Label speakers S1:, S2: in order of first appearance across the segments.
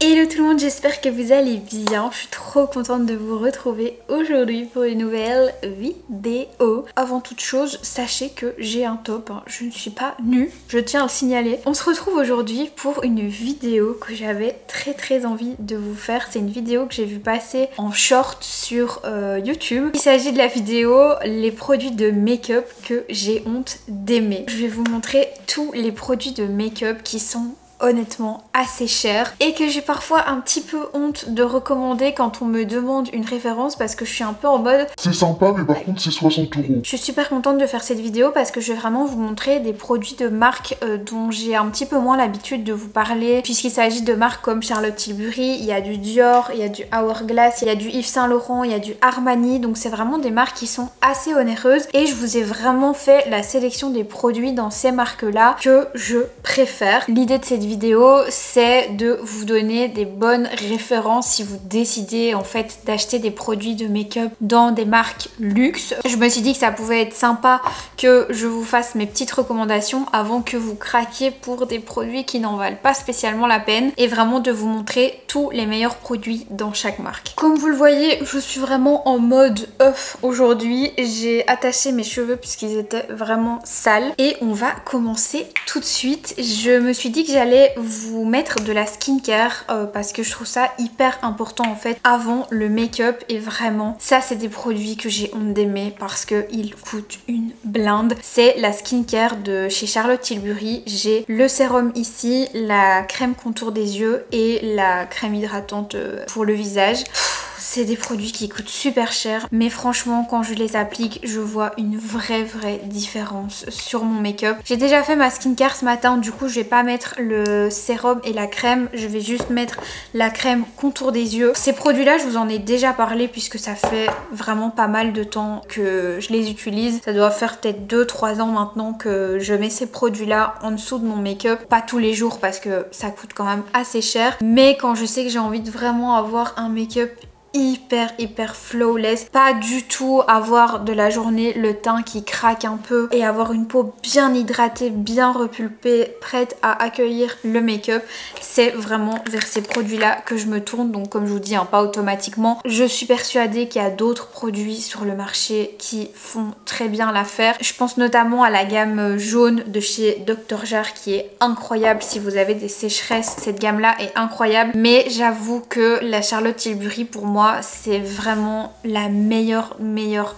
S1: Hello tout le monde, j'espère que vous allez bien. Je suis trop contente de vous retrouver aujourd'hui pour une nouvelle vidéo. Avant toute chose, sachez que j'ai un top, je ne suis pas nue, je tiens à le signaler. On se retrouve aujourd'hui pour une vidéo que j'avais très envie de vous faire. C'est une vidéo que j'ai vu passer en short sur YouTube. Il s'agit de la vidéo les produits de make-up que j'ai honte d'aimer. Je vais vous montrer tous les produits de make-up qui sont honnêtement assez cher et que j'ai parfois un petit peu honte de recommander quand on me demande une référence parce que je suis un peu en mode
S2: c'est sympa mais par contre c'est 60 €.
S1: Je suis super contente de faire cette vidéo parce que je vais vraiment vous montrer des produits de marques dont j'ai un petit peu moins l'habitude de vous parler, puisqu'il s'agit de marques comme Charlotte Tilbury, il y a du Dior, il y a du Hourglass, il y a du Yves Saint Laurent, il y a du Armani, donc c'est vraiment des marques qui sont assez onéreuses et je vous ai vraiment fait la sélection des produits dans ces marques là que je préfère. L'idée de cette vidéo, c'est de vous donner des bonnes références si vous décidez en fait d'acheter des produits de make-up dans des marques luxe. Je me suis dit que ça pouvait être sympa que je vous fasse mes petites recommandations avant que vous craquiez pour des produits qui n'en valent pas spécialement la peine et vraiment de vous montrer tous les meilleurs produits dans chaque marque. Comme vous le voyez, je suis vraiment en mode off aujourd'hui. J'ai attaché mes cheveux puisqu'ils étaient vraiment sales et on va commencer tout de suite. Je me suis dit que j'allais vous mettre de la skincare parce que je trouve ça hyper important en fait avant le make-up et vraiment ça c'est des produits que j'ai honte d'aimer parce qu'ils coûtent une blinde. C'est la skincare de chez Charlotte Tilbury. J'ai le sérum ici, la crème contour des yeux et la crème hydratante pour le visage. C'est des produits qui coûtent super cher, mais franchement quand je les applique, je vois une vraie différence sur mon make-up. J'ai déjà fait ma skincare ce matin, du coup je vais pas mettre le sérum et la crème, je vais juste mettre la crème contour des yeux. Ces produits-là, je vous en ai déjà parlé puisque ça fait vraiment pas mal de temps que je les utilise. Ça doit faire peut-être 2-3 ans maintenant que je mets ces produits-là en dessous de mon make-up. Pas tous les jours parce que ça coûte quand même assez cher, mais quand je sais que j'ai envie de vraiment avoir un make-up hyper flawless, pas du tout avoir de la journée le teint qui craque un peu et avoir une peau bien hydratée, bien repulpée, prête à accueillir le make-up, c'est vraiment vers ces produits là que je me tourne. Donc comme je vous dis, pas automatiquement, je suis persuadée qu'il y a d'autres produits sur le marché qui font très bien l'affaire. Je pense notamment à la gamme jaune de chez Dr. Jart qui est incroyable. Si vous avez des sécheresses, cette gamme là est incroyable, mais j'avoue que la Charlotte Tilbury pour moi c'est vraiment la meilleure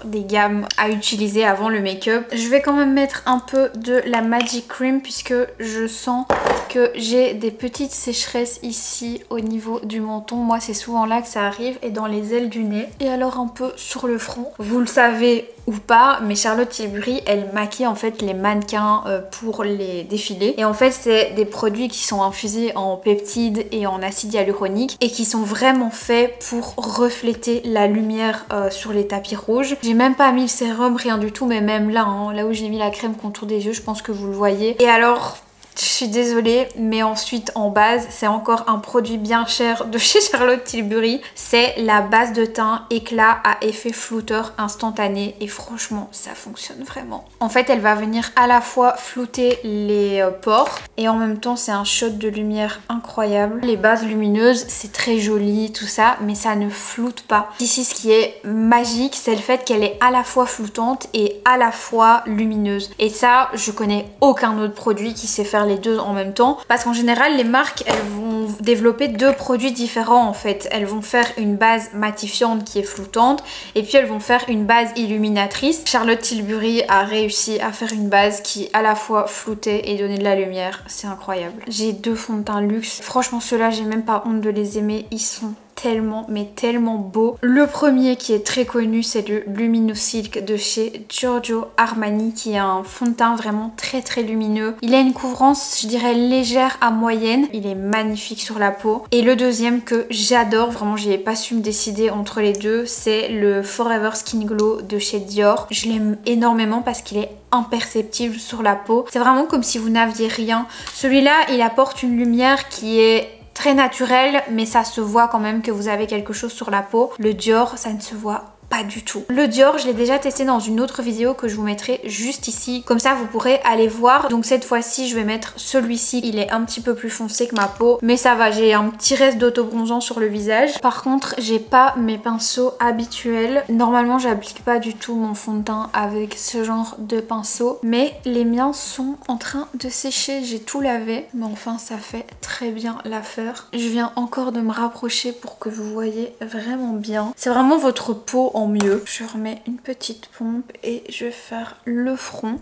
S1: des gammes à utiliser avant le make-up. Je vais quand même mettre un peu de la Magic Cream puisque je sens que j'ai des petites sécheresses ici au niveau du menton. Moi c'est souvent là que ça arrive et dans les ailes du nez et alors un peu sur le front. Vous le savez ou pas, mais Charlotte Tilbury elle maquille en fait les mannequins pour les défilés et en fait c'est des produits qui sont infusés en peptides et en acide hyaluronique et qui sont vraiment faits pour refléter la lumière sur les tapis rouges. J'ai même pas mis le sérum, rien du tout, mais même là, là où j'ai mis la crème contour des yeux, je pense que vous le voyez. Et alors je suis désolée, mais ensuite en base, c'est encore un produit bien cher de chez Charlotte Tilbury. C'est la base de teint éclat à effet flouteur instantané et franchement, ça fonctionne vraiment. En fait, elle va venir à la fois flouter les pores et en même temps, c'est un shot de lumière incroyable. Les bases lumineuses, c'est très joli, tout ça, mais ça ne floute pas. Ici, ce qui est magique, c'est le fait qu'elle est à la fois floutante et à la fois lumineuse. Et ça, je connais aucun autre produit qui sait faire les deux en même temps parce qu'en général les marques elles vont développer deux produits différents en fait. Elles vont faire une base matifiante qui est floutante et puis elles vont faire une base illuminatrice. Charlotte Tilbury a réussi à faire une base qui à la fois floutait et donnait de la lumière, c'est incroyable. J'ai deux fonds de teint luxe, franchement ceux-là j'ai même pas honte de les aimer, ils sont tellement mais tellement beau. Le premier qui est très connu c'est le Lumino Silk de chez Giorgio Armani qui est un fond de teint vraiment très lumineux. Il a une couvrance je dirais légère à moyenne, il est magnifique sur la peau. Et le deuxième que j'adore, vraiment j'ai pas su me décider entre les deux, c'est le Forever Skin Glow de chez Dior. Je l'aime énormément parce qu'il est imperceptible sur la peau. C'est vraiment comme si vous n'aviez rien. Celui-là il apporte une lumière qui est très naturelle mais ça se voit quand même que vous avez quelque chose sur la peau. Le Dior ça ne se voit pas du tout. Le Dior, je l'ai déjà testé dans une autre vidéo que je vous mettrai juste ici. Comme ça, vous pourrez aller voir. Donc cette fois-ci, je vais mettre celui-ci. Il est un petit peu plus foncé que ma peau. Mais ça va, j'ai un petit reste d'autobronzant sur le visage. Par contre, j'ai pas mes pinceaux habituels. Normalement, j'applique pas du tout mon fond de teint avec ce genre de pinceau. Mais les miens sont en train de sécher. J'ai tout lavé. Mais enfin, ça fait très bien l'affaire. Je viens encore de me rapprocher pour que vous voyez vraiment bien. C'est vraiment votre peau en mieux. Je remets une petite pompe et je vais faire le front.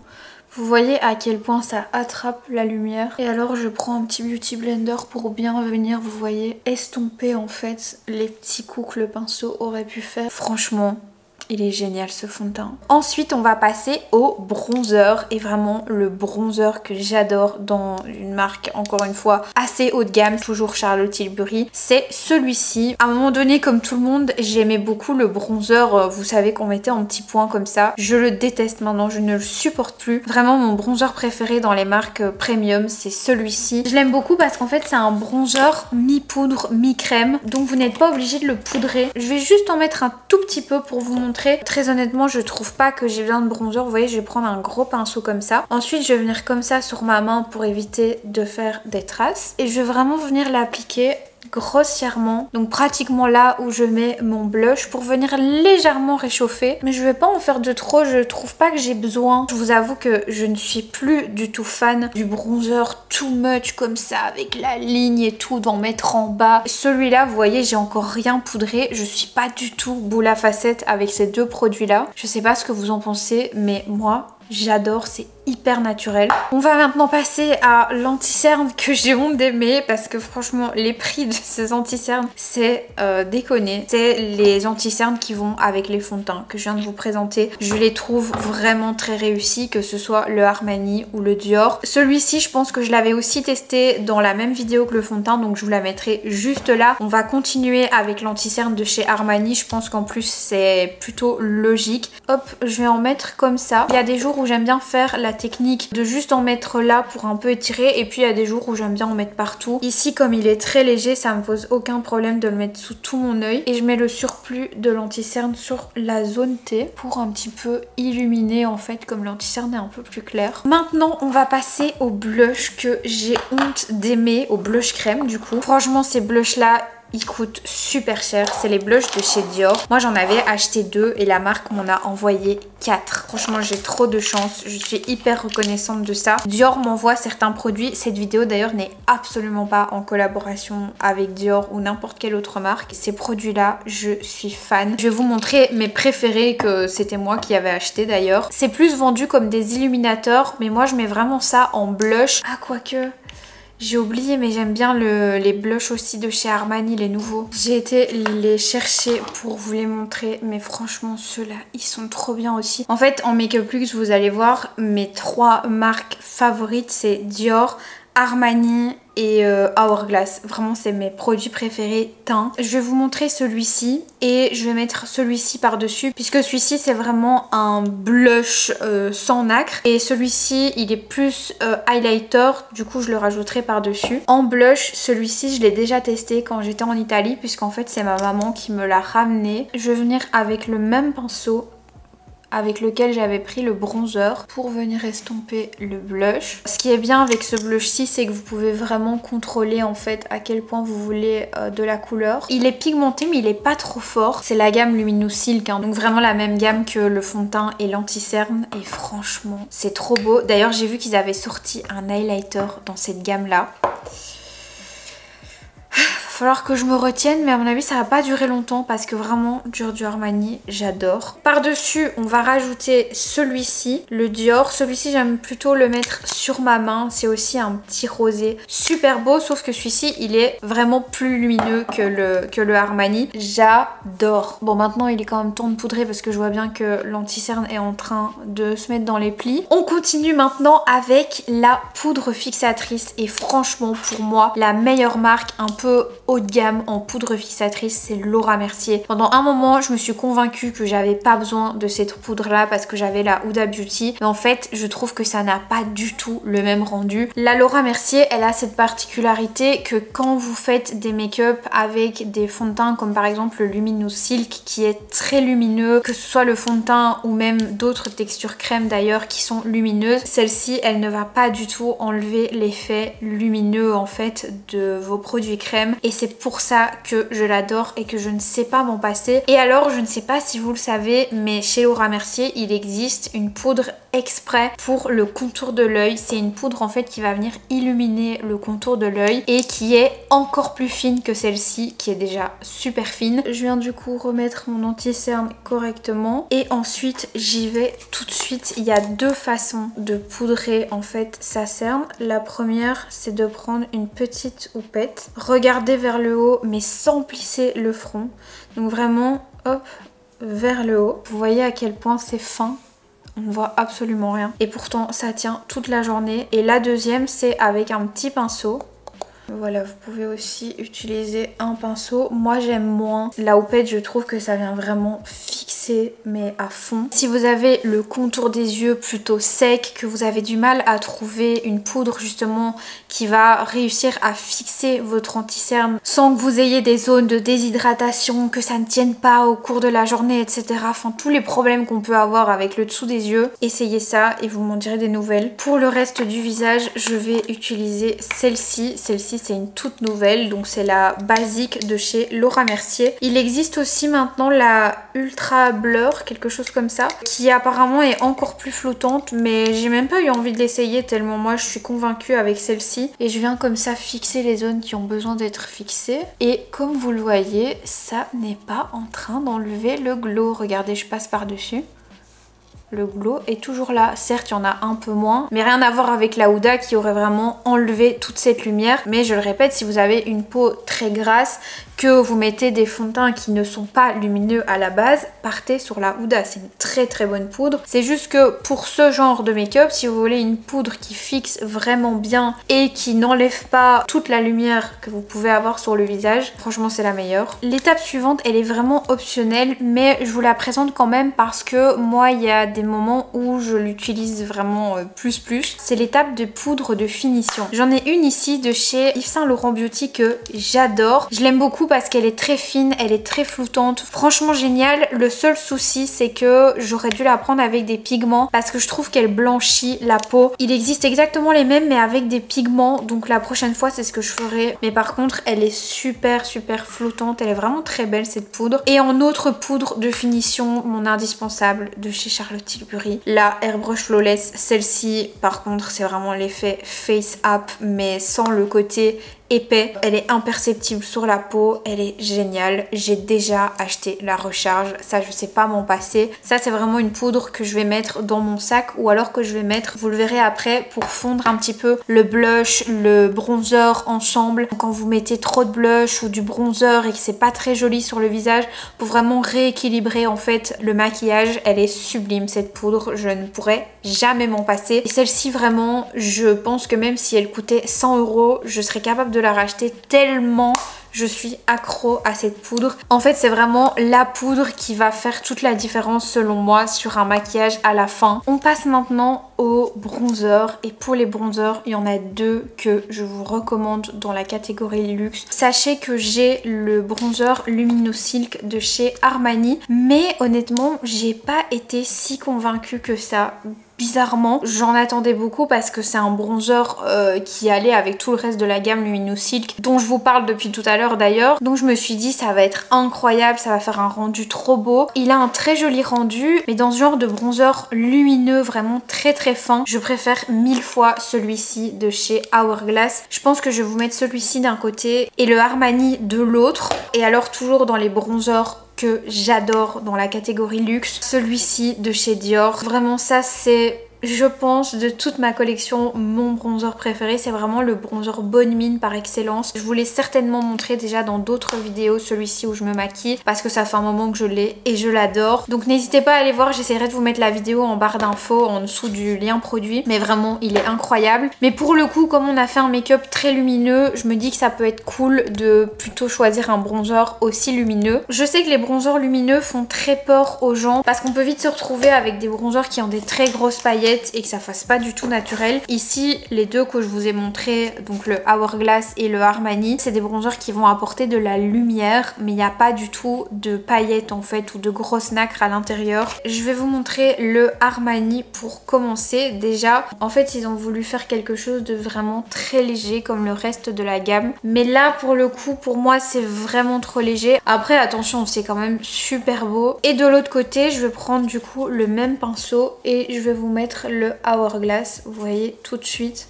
S1: Vous voyez à quel point ça attrape la lumière. Et alors je prends un petit beauty blender pour bien venir, vous voyez, estomper en fait les petits coups que le pinceau aurait pu faire. Franchement, il est génial ce fond de teint. Ensuite, on va passer au bronzer. Et vraiment, le bronzer que j'adore dans une marque, encore une fois, assez haut de gamme, toujours Charlotte Tilbury, c'est celui-ci. À un moment donné, comme tout le monde, j'aimais beaucoup le bronzer, vous savez, qu'on mettait en petits points comme ça. Je le déteste maintenant, je ne le supporte plus. Vraiment, mon bronzer préféré dans les marques premium, c'est celui-ci. Je l'aime beaucoup parce qu'en fait, c'est un bronzer mi-poudre, mi-crème. Donc, vous n'êtes pas obligé de le poudrer. Je vais juste en mettre un tout petit peu pour vous montrer. Très honnêtement, je trouve pas que j'ai besoin de bronzer. Vous voyez, je vais prendre un gros pinceau comme ça. Ensuite, je vais venir comme ça sur ma main pour éviter de faire des traces. Et je vais vraiment venir l'appliquer grossièrement, donc pratiquement là où je mets mon blush, pour venir légèrement réchauffer, mais je vais pas en faire de trop, je trouve pas que j'ai besoin. Je vous avoue que je ne suis plus du tout fan du bronzer too much comme ça avec la ligne et tout, d'en mettre en bas. Celui-là, vous voyez, j'ai encore rien poudré, je suis pas du tout boule à facettes avec ces deux produits là. Je sais pas ce que vous en pensez, mais moi j'adore, c'est hyper naturel. On va maintenant passer à l'anti-cerne que j'ai honte d'aimer parce que franchement les prix de ces anti-cernes c'est déconné. C'est les anti-cernes qui vont avec les fonds de teint que je viens de vous présenter. Je les trouve vraiment très réussis, que ce soit le Armani ou le Dior. Celui-ci je pense que je l'avais aussi testé dans la même vidéo que le fond de teint, donc je vous la mettrai juste là. On va continuer avec l'anti-cerne de chez Armani, je pense qu'en plus c'est plutôt logique. Hop, je vais en mettre comme ça. Il y a des jours où j'aime bien faire la technique de juste en mettre là pour un peu étirer, et puis il y a des jours où j'aime bien en mettre partout. Ici, comme il est très léger, ça me pose aucun problème de le mettre sous tout mon œil, et je mets le surplus de l'anti-cerne sur la zone T pour un petit peu illuminer en fait, comme l'anti-cerne est un peu plus clair. Maintenant on va passer au blush que j'ai honte d'aimer, au blush crème du coup. Franchement ces blushs là ils coûtent super cher, c'est les blushs de chez Dior. Moi j'en avais acheté 2 et la marque m'en a envoyé 4. Franchement j'ai trop de chance, je suis hyper reconnaissante de ça. Dior m'envoie certains produits, cette vidéo d'ailleurs n'est absolument pas en collaboration avec Dior ou n'importe quelle autre marque. Ces produits là, je suis fan. Je vais vous montrer mes préférés que c'était moi qui avais acheté d'ailleurs. C'est plus vendu comme des illuminateurs, mais moi je mets vraiment ça en blush. Ah quoique... j'ai oublié, mais j'aime bien les blushs aussi de chez Armani, les nouveaux. J'ai été les chercher pour vous les montrer, mais franchement ceux-là, ils sont trop bien aussi. En fait, en Makeup Luxe, vous allez voir, mes 3 marques favorites, c'est Dior, Armani et Hourglass. Vraiment c'est mes produits préférés teint. Je vais vous montrer celui-ci et je vais mettre celui-ci par dessus, puisque celui-ci c'est vraiment un blush sans nacre, et celui-ci il est plus highlighter, du coup je le rajouterai par dessus. En blush, celui-ci je l'ai déjà testé quand j'étais en Italie, puisqu'en fait c'est ma maman qui me l'a ramené. Je vais venir avec le même pinceau avec lequel j'avais pris le bronzer pour venir estomper le blush. Ce qui est bien avec ce blush-ci, c'est que vous pouvez vraiment contrôler en fait à quel point vous voulez de la couleur. Il est pigmenté mais il est pas trop fort. C'est la gamme Luminous Silk, hein, donc vraiment la même gamme que le fond de teint et l'anti-cerne, et franchement c'est trop beau. D'ailleurs j'ai vu qu'ils avaient sorti un highlighter dans cette gamme là. Va falloir que je me retienne, mais à mon avis ça va pas durer longtemps parce que vraiment du Armani j'adore. Par dessus on va rajouter celui-ci, le Dior. Celui-ci j'aime plutôt le mettre sur ma main, c'est aussi un petit rosé super beau, sauf que celui-ci il est vraiment plus lumineux que le Armani. J'adore. Bon maintenant il est quand même temps de poudrer parce que je vois bien que l'anti-cerne est en train de se mettre dans les plis. On continue maintenant avec la poudre fixatrice, et franchement pour moi la meilleure marque un peu haut de gamme en poudre fixatrice, c'est Laura Mercier. Pendant un moment, je me suis convaincue que j'avais pas besoin de cette poudre là parce que j'avais la Huda Beauty. Mais en fait, je trouve que ça n'a pas du tout le même rendu. La Laura Mercier, elle a cette particularité que quand vous faites des make-up avec des fonds de teint comme par exemple le Luminous Silk qui est très lumineux, que ce soit le fond de teint ou même d'autres textures crème d'ailleurs qui sont lumineuses, celle-ci elle ne va pas du tout enlever l'effet lumineux en fait de vos produits crème et c'est pour ça que je l'adore et que je ne sais pas m'en passer. Et alors je ne sais pas si vous le savez, mais chez Laura Mercier il existe une poudre exprès pour le contour de l'œil. C'est une poudre en fait qui va venir illuminer le contour de l'œil et qui est encore plus fine que celle-ci qui est déjà super fine. Je viens du coup remettre mon anti-cerne correctement et ensuite j'y vais tout de suite. Il y a deux façons de poudrer en fait sa cerne. La première c'est de prendre une petite houppette, regarder vers le haut mais sans plisser le front. Donc vraiment hop vers le haut. Vous voyez à quel point c'est fin. On ne voit absolument rien. Et pourtant, ça tient toute la journée. Et la deuxième, c'est avec un petit pinceau. Voilà, vous pouvez aussi utiliser un pinceau. Moi, j'aime moins la houppette. Je trouve que ça vient vraiment fixer, mais à fond. Si vous avez le contour des yeux plutôt sec, que vous avez du mal à trouver une poudre justement qui va réussir à fixer votre anti-cerne sans que vous ayez des zones de déshydratation, que ça ne tienne pas au cours de la journée, etc. Enfin, tous les problèmes qu'on peut avoir avec le dessous des yeux, essayez ça et vous m'en direz des nouvelles. Pour le reste du visage, je vais utiliser celle-ci. Celle-ci, c'est une toute nouvelle, donc c'est la basique de chez Laura Mercier. Il existe aussi maintenant la Ultra Blur, quelque chose comme ça, qui apparemment est encore plus flottante, mais j'ai même pas eu envie de l'essayer tellement moi je suis convaincue avec celle-ci. Et je viens comme ça fixer les zones qui ont besoin d'être fixées. Et comme vous le voyez, ça n'est pas en train d'enlever le glow. Regardez, je passe par-dessus. Le glow est toujours là. Certes, il y en a un peu moins, mais rien à voir avec la Huda qui aurait vraiment enlevé toute cette lumière. Mais je le répète, si vous avez une peau très grasse, que vous mettez des fonds de teint qui ne sont pas lumineux à la base, partez sur la Huda. C'est une très très bonne poudre. C'est juste que pour ce genre de make-up, si vous voulez une poudre qui fixe vraiment bien et qui n'enlève pas toute la lumière que vous pouvez avoir sur le visage, franchement c'est la meilleure. L'étape suivante, elle est vraiment optionnelle, mais je vous la présente quand même parce que moi il y a des moments où je l'utilise vraiment plus. C'est l'étape de poudre de finition. J'en ai une ici de chez Yves Saint Laurent Beauty que j'adore. Je l'aime beaucoup parce qu'elle est très fine, elle est très floutante. Franchement génial. Le seul souci c'est que j'aurais dû la prendre avec des pigments parce que je trouve qu'elle blanchit la peau. Il existe exactement les mêmes mais avec des pigments, donc la prochaine fois c'est ce que je ferai. Mais par contre elle est super flottante, elle est vraiment très belle cette poudre. Et en autre poudre de finition, mon indispensable de chez Charlotte Tilbury, la Airbrush Flawless. Celle-ci par contre c'est vraiment l'effet face up mais sans le côté épais. Elle est imperceptible sur la peau, elle est géniale. J'ai déjà acheté la recharge, ça je sais pas m'en passer. Ça c'est vraiment une poudre que je vais mettre dans mon sac ou alors que je vais mettre, vous le verrez après, pour fondre un petit peu le blush, le bronzer ensemble. Quand vous mettez trop de blush ou du bronzer et que c'est pas très joli sur le visage, pour vraiment rééquilibrer en fait le maquillage, elle est sublime cette poudre, je ne pourrais jamais m'en passer. Et celle-ci vraiment, je pense que même si elle coûtait 100 €, je serais capable de la racheter tellement je suis accro à cette poudre. En fait c'est vraiment la poudre qui va faire toute la différence selon moi sur un maquillage à la fin. On passe maintenant au bronzer et pour les bronzers il y en a deux que je vous recommande dans la catégorie luxe. Sachez que j'ai le bronzer Luminous Silk de chez Armani mais honnêtement j'ai pas été si convaincue que ça. Bizarrement, j'en attendais beaucoup parce que c'est un bronzer qui allait avec tout le reste de la gamme Luminous Silk dont je vous parle depuis tout à l'heure d'ailleurs. Donc je me suis dit ça va être incroyable, ça va faire un rendu trop beau. Il a un très joli rendu mais dans ce genre de bronzer lumineux vraiment très fin, je préfère 1000 fois celui-ci de chez Hourglass. Je pense que je vais vous mettre celui-ci d'un côté et le Armani de l'autre. Et alors toujours dans les bronzers que j'adore dans la catégorie luxe, celui-ci de chez Dior. Vraiment ça c'est je pense, de toute ma collection, mon bronzer préféré. C'est vraiment le bronzer Bonne Mine par excellence. Je vous l'ai certainement montré déjà dans d'autres vidéos, celui-ci où je me maquille, parce que ça fait un moment que je l'ai et je l'adore. Donc n'hésitez pas à aller voir, j'essaierai de vous mettre la vidéo en barre d'infos en dessous du lien produit. Mais vraiment, il est incroyable. Mais pour le coup, comme on a fait un make-up très lumineux, je me dis que ça peut être cool de plutôt choisir un bronzer aussi lumineux. Je sais que les bronzers lumineux font très peur aux gens parce qu'on peut vite se retrouver avec des bronzers qui ont des très grosses paillettes et que ça fasse pas du tout naturel. Ici, les deux que je vous ai montré, donc le Hourglass et le Armani, c'est des bronzers qui vont apporter de la lumière, mais il n'y a pas du tout de paillettes en fait ou de grosses nacres à l'intérieur. Je vais vous montrer le Armani pour commencer. Déjà, en fait, ils ont voulu faire quelque chose de vraiment très léger comme le reste de la gamme. Mais là, pour le coup, pour moi, c'est vraiment trop léger. Après, attention, c'est quand même super beau. Et de l'autre côté, je vais prendre du coup le même pinceau et je vais vous mettre le Hourglass. Vous voyez tout de suite.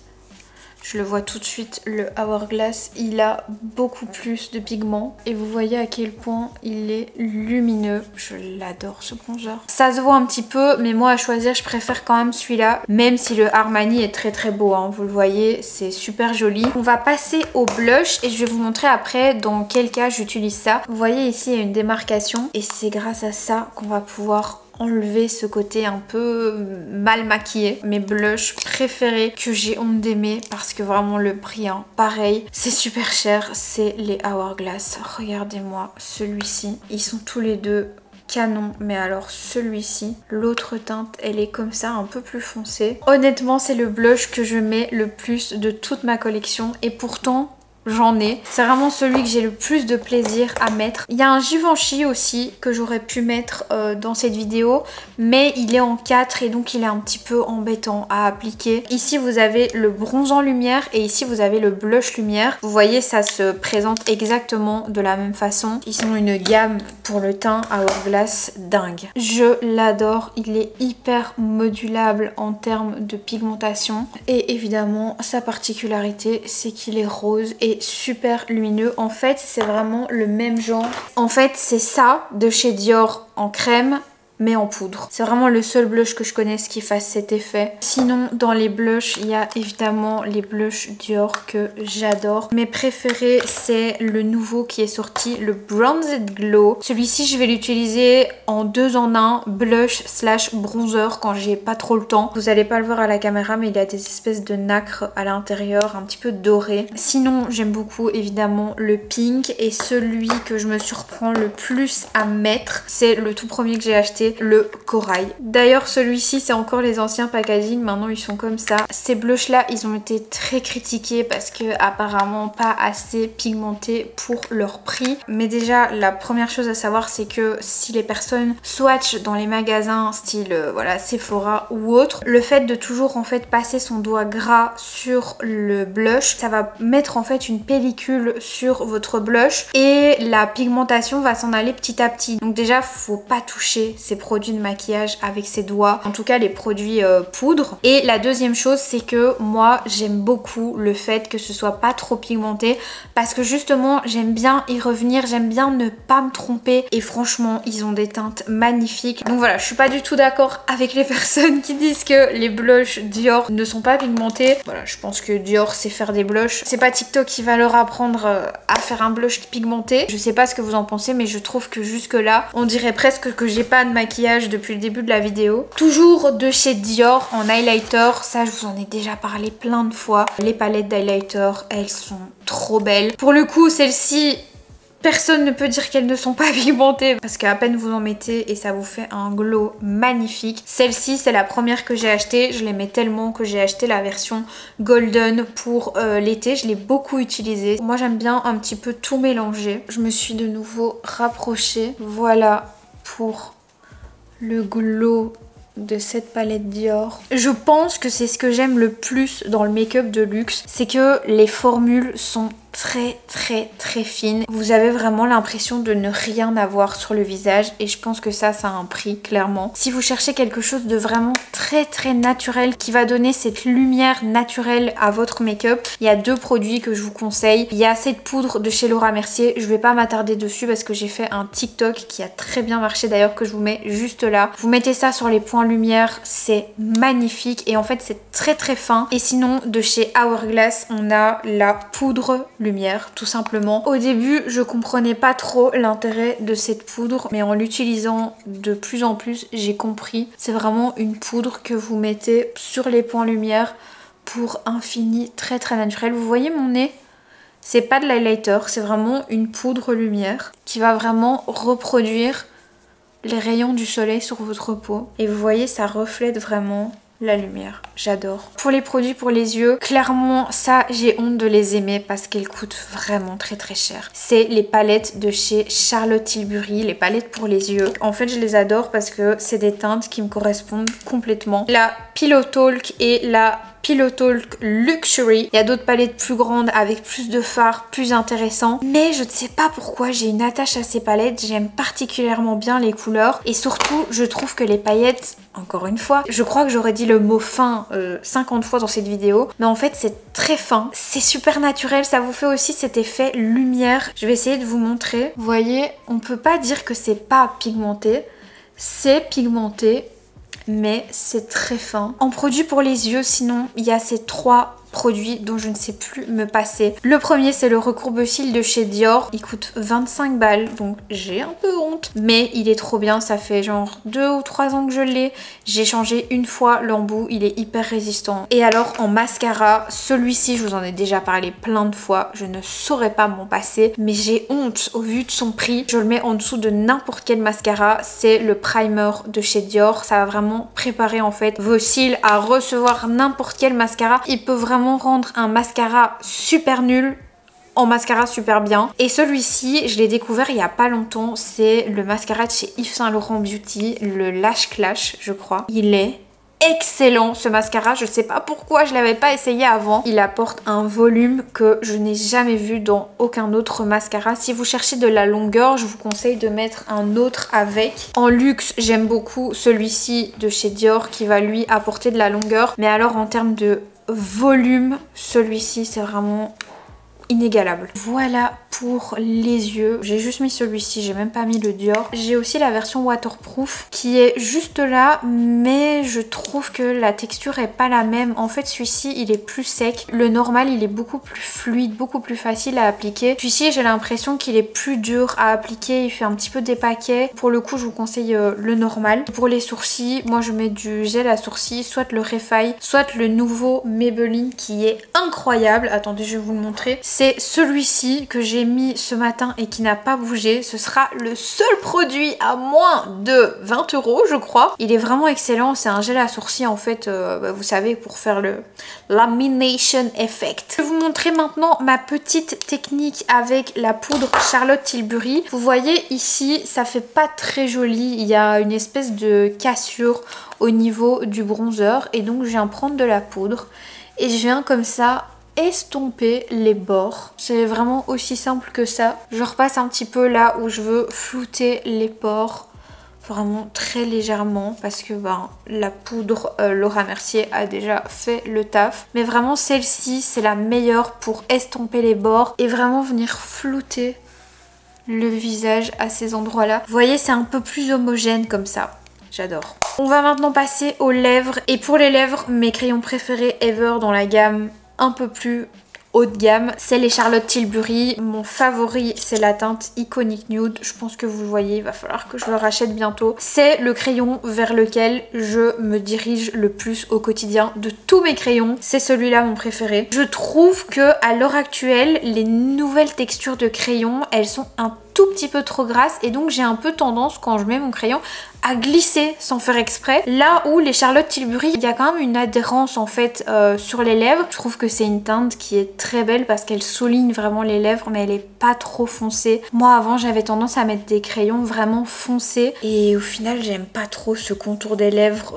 S1: Je le vois tout de suite, le Hourglass, il a beaucoup plus de pigments. Et vous voyez à quel point il est lumineux. Je l'adore ce bronzer. Ça se voit un petit peu, mais moi à choisir, je préfère quand même celui-là. Même si le Armani est très très beau, hein, vous le voyez, c'est super joli. On va passer au blush et je vais vous montrer après dans quel cas j'utilise ça. Vous voyez ici, il y a une démarcation et c'est grâce à ça qu'on va pouvoir enlever ce côté un peu mal maquillé. Mes blushs préférés que j'ai honte d'aimer parce que vraiment le prix, hein, pareil, c'est super cher, c'est les Hourglass. Regardez-moi celui-ci, ils sont tous les deux canon, mais alors celui-ci, l'autre teinte, elle est comme ça, un peu plus foncée. Honnêtement, c'est le blush que je mets le plus de toute ma collection et pourtant j'en ai. C'est vraiment celui que j'ai le plus de plaisir à mettre. Il y a un Givenchy aussi que j'aurais pu mettre dans cette vidéo, mais il est en 4 et donc il est un petit peu embêtant à appliquer. Ici vous avez le bronzant lumière et ici vous avez le blush lumière. Vous voyez, ça se présente exactement de la même façon. Ils ont une gamme pour le teint Hourglass dingue. Je l'adore, il est hyper modulable en termes de pigmentation et évidemment sa particularité c'est qu'il est rose et super lumineux. En fait, c'est vraiment le même genre. En fait, c'est ça de chez Dior en crème, mais en poudre. C'est vraiment le seul blush que je connaisse qui fasse cet effet. Sinon, dans les blushs, il y a évidemment les blushs Dior que j'adore. Mes préférés, c'est le nouveau qui est sorti, le Bronzed Glow. Celui-ci, je vais l'utiliser en 2 en 1, blush slash bronzer quand j'ai pas trop le temps. Vous allez pas le voir à la caméra, mais il a des espèces de nacre à l'intérieur, un petit peu doré. Sinon, j'aime beaucoup évidemment le pink et celui que je me surprends le plus à mettre, c'est le tout premier que j'ai acheté, le corail. D'ailleurs celui-ci c'est encore les anciens packaging, maintenant ils sont comme ça. Ces blushs là ils ont été très critiqués parce que apparemment pas assez pigmentés pour leur prix. Mais déjà la première chose à savoir c'est que si les personnes swatchent dans les magasins style voilà Sephora ou autre, le fait de toujours en fait passer son doigt gras sur le blush, ça va mettre en fait une pellicule sur votre blush et la pigmentation va s'en aller petit à petit. Donc déjà faut pas toucher ces produits de maquillage avec ses doigts, en tout cas les produits poudre. Et la deuxième chose c'est que moi j'aime beaucoup le fait que ce soit pas trop pigmenté parce que justement j'aime bien y revenir, j'aime bien ne pas me tromper et franchement ils ont des teintes magnifiques. Donc voilà, je suis pas du tout d'accord avec les personnes qui disent que les blushs Dior ne sont pas pigmentés. Voilà, je pense que Dior sait faire des blushs. C'est pas TikTok qui va leur apprendre à faire un blush pigmenté. Je sais pas ce que vous en pensez, mais je trouve que jusque là on dirait presque que j'ai pas de maquillage depuis le début de la vidéo. Toujours de chez Dior en highlighter, ça je vous en ai déjà parlé plein de fois. Les palettes d'highlighter, elles sont trop belles. Pour le coup, celle-ci, personne ne peut dire qu'elles ne sont pas pigmentées parce qu'à peine vous en mettez et ça vous fait un glow magnifique. Celle-ci, c'est la première que j'ai achetée. Je l'aimais tellement que j'ai acheté la version golden pour l'été. Je l'ai beaucoup utilisée. Moi, j'aime bien un petit peu tout mélanger. Je me suis de nouveau rapprochée. Voilà pour le glow de cette palette Dior. Je pense que c'est ce que j'aime le plus dans le make-up de luxe, c'est que les formules sont très fine. Vous avez vraiment l'impression de ne rien avoir sur le visage et je pense que ça a un prix clairement. Si vous cherchez quelque chose de vraiment très naturel qui va donner cette lumière naturelle à votre make-up, il y a 2 produits que je vous conseille. Il y a cette poudre de chez Laura Mercier, je vais pas m'attarder dessus parce que j'ai fait un TikTok qui a très bien marché d'ailleurs, que je vous mets juste là. Vous mettez ça sur les points lumière, c'est magnifique et en fait c'est très fin. Et sinon de chez Hourglass on a la poudre lumière tout simplement. Au début je comprenais pas trop l'intérêt de cette poudre, mais en l'utilisant de plus en plus j'ai compris. C'est vraiment une poudre que vous mettez sur les points lumière pour un fini très naturel. Vous voyez mon nez? C'est pas de l'highlighter, c'est vraiment une poudre lumière qui va vraiment reproduire les rayons du soleil sur votre peau. Et vous voyez, ça reflète vraiment la lumière. J'adore. Pour les produits pour les yeux, clairement, ça, j'ai honte de les aimer parce qu'elles coûtent vraiment très cher. C'est les palettes de chez Charlotte Tilbury, les palettes pour les yeux. En fait, je les adore parce que c'est des teintes qui me correspondent complètement. La Pillow Talk et la Pillow Talk Luxury. Il y a d'autres palettes plus grandes avec plus de fards, plus intéressants. Mais je ne sais pas pourquoi j'ai une attache à ces palettes. J'aime particulièrement bien les couleurs. Et surtout, je trouve que les paillettes, encore une fois, je crois que j'aurais dit le mot fin 50 fois dans cette vidéo. Mais en fait, c'est très fin. C'est super naturel. Ça vous fait aussi cet effet lumière. Je vais essayer de vous montrer. Vous voyez, on peut pas dire que c'est pas pigmenté. C'est pigmenté, mais c'est très fin. En produit pour les yeux, sinon, il y a ces 3 produit dont je ne sais plus me passer. Le premier, c'est le recourbe-cils de chez Dior. Il coûte 25 balles, donc j'ai un peu honte. Mais il est trop bien, ça fait genre 2 ou 3 ans que je l'ai. J'ai changé une fois l'embout, il est hyper résistant. Et alors en mascara, celui-ci, je vous en ai déjà parlé plein de fois. Je ne saurais pas m'en passer, mais j'ai honte au vu de son prix. Je le mets en dessous de n'importe quel mascara. C'est le primer de chez Dior. Ça va vraiment préparer en fait vos cils à recevoir n'importe quel mascara. Il peut vraiment rendre un mascara super nul en mascara super bien. Et celui-ci, je l'ai découvert il y a pas longtemps. C'est le mascara de chez Yves Saint Laurent Beauty, le Lash Clash, je crois. Il est excellent ce mascara, je sais pas pourquoi je l'avais pas essayé avant. Il apporte un volume que je n'ai jamais vu dans aucun autre mascara. Si vous cherchez de la longueur, je vous conseille de mettre un autre avec. En luxe, j'aime beaucoup celui-ci de chez Dior qui va lui apporter de la longueur. Mais alors en termes de volume, celui-ci c'est vraiment inégalable. Voilà pour les yeux. J'ai juste mis celui-ci, j'ai même pas mis le Dior. J'ai aussi la version waterproof qui est juste là, mais je trouve que la texture est pas la même. En fait, celui-ci, il est plus sec. Le normal, il est beaucoup plus fluide, beaucoup plus facile à appliquer. Celui-ci, j'ai l'impression qu'il est plus dur à appliquer. Il fait un petit peu des paquets. Pour le coup, je vous conseille le normal. Pour les sourcils, moi, je mets du gel à sourcils, soit le Refaille, soit le nouveau Maybelline qui est incroyable. Attendez, je vais vous le montrer. C'est celui-ci que j'ai mis ce matin et qui n'a pas bougé. Ce sera le seul produit à moins de 20 €, je crois. Il est vraiment excellent. C'est un gel à sourcils en fait, vous savez, pour faire le lamination effect. Je vais vous montrer maintenant ma petite technique avec la poudre Charlotte Tilbury. Vous voyez ici, ça fait pas très joli. Il y a une espèce de cassure au niveau du bronzer et donc je viens prendre de la poudre et je viens comme ça estomper les bords. C'est vraiment aussi simple que ça. Je repasse un petit peu là où je veux flouter les pores, vraiment très légèrement parce que la poudre Laura Mercier a déjà fait le taf. Mais vraiment celle-ci c'est la meilleure pour estomper les bords et vraiment venir flouter le visage à ces endroits-là. Vous voyez, c'est un peu plus homogène comme ça. J'adore. On va maintenant passer aux lèvres. Et pour les lèvres, mes crayons préférés ever dans la gamme un peu plus haut de gamme, c'est les Charlotte Tilbury. Mon favori, c'est la teinte Iconic Nude. Je pense que vous le voyez, il va falloir que je le rachète bientôt. C'est le crayon vers lequel je me dirige le plus au quotidien de tous mes crayons. C'est celui-là mon préféré. Je trouve que à l'heure actuelle, les nouvelles textures de crayons, elles sont un tout petit peu trop grasses et donc j'ai un peu tendance quand je mets mon crayon à glisser sans faire exprès. Là où les Charlotte Tilbury, il y a quand même une adhérence en fait sur les lèvres. Je trouve que c'est une teinte qui est très belle parce qu'elle souligne vraiment les lèvres mais elle est pas trop foncée. Moi avant j'avais tendance à mettre des crayons vraiment foncés et au final j'aime pas trop ce contour des lèvres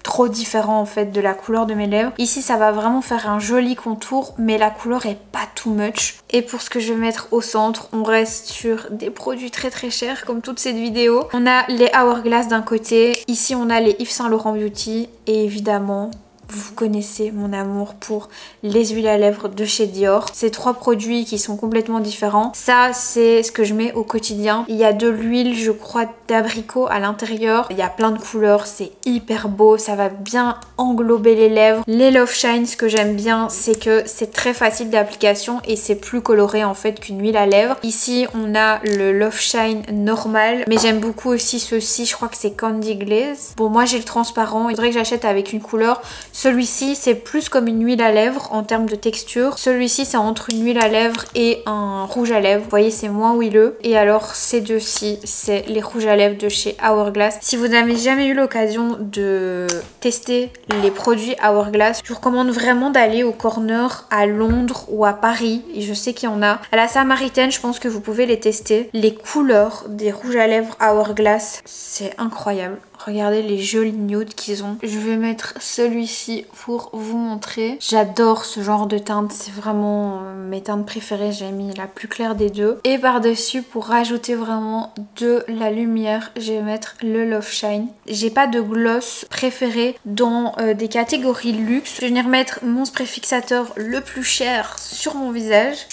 S1: trop différent en fait de la couleur de mes lèvres. Ici ça va vraiment faire un joli contour mais la couleur est pas too much. Et pour ce que je vais mettre au centre, on reste sur des produits très très chers comme toute cette vidéo. On a les Hourglass d'un côté, ici on a les Yves Saint Laurent Beauty et évidemment vous connaissez mon amour pour les huiles à lèvres de chez Dior. Ces 3 produits qui sont complètement différents. Ça, c'est ce que je mets au quotidien. Il y a de l'huile, je crois, d'abricot à l'intérieur. Il y a plein de couleurs, c'est hyper beau. Ça va bien englober les lèvres. Les Love Shine, ce que j'aime bien, c'est que c'est très facile d'application et c'est plus coloré en fait qu'une huile à lèvres. Ici, on a le Love Shine normal. Mais j'aime beaucoup aussi ceux-ci. Je crois que c'est Candy Glaze. Bon, moi, j'ai le transparent. Il faudrait que j'achète avec une couleur. Celui-ci c'est plus comme une huile à lèvres en termes de texture. Celui-ci c'est entre une huile à lèvres et un rouge à lèvres. Vous voyez c'est moins huileux. Et alors ces deux-ci c'est les rouges à lèvres de chez Hourglass. Si vous n'avez jamais eu l'occasion de tester les produits Hourglass, je vous recommande vraiment d'aller au corner à Londres ou à Paris. Et je sais qu'il y en a. À la Samaritaine je pense que vous pouvez les tester. Les couleurs des rouges à lèvres Hourglass c'est incroyable. Regardez les jolis nudes qu'ils ont. Je vais mettre celui-ci pour vous montrer. J'adore ce genre de teinte. C'est vraiment mes teintes préférées. J'ai mis la plus claire des deux. Et par-dessus, pour rajouter vraiment de la lumière, je vais mettre le Love Shine. J'ai pas de gloss préféré dans des catégories luxe. Je vais venir mettre mon spray fixateur le plus cher sur mon visage.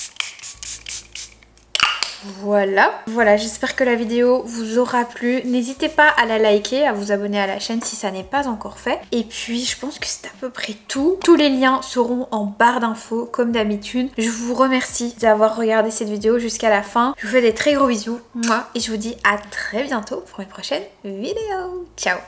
S1: Voilà, j'espère que la vidéo vous aura plu. N'hésitez pas à la liker, à vous abonner à la chaîne si ça n'est pas encore fait. Et puis je pense que c'est à peu près tout. Tous les liens seront en barre d'infos comme d'habitude. Je vous remercie d'avoir regardé cette vidéo jusqu'à la fin. Je vous fais des très gros bisous. Moi, et je vous dis à très bientôt pour une prochaine vidéo. Ciao.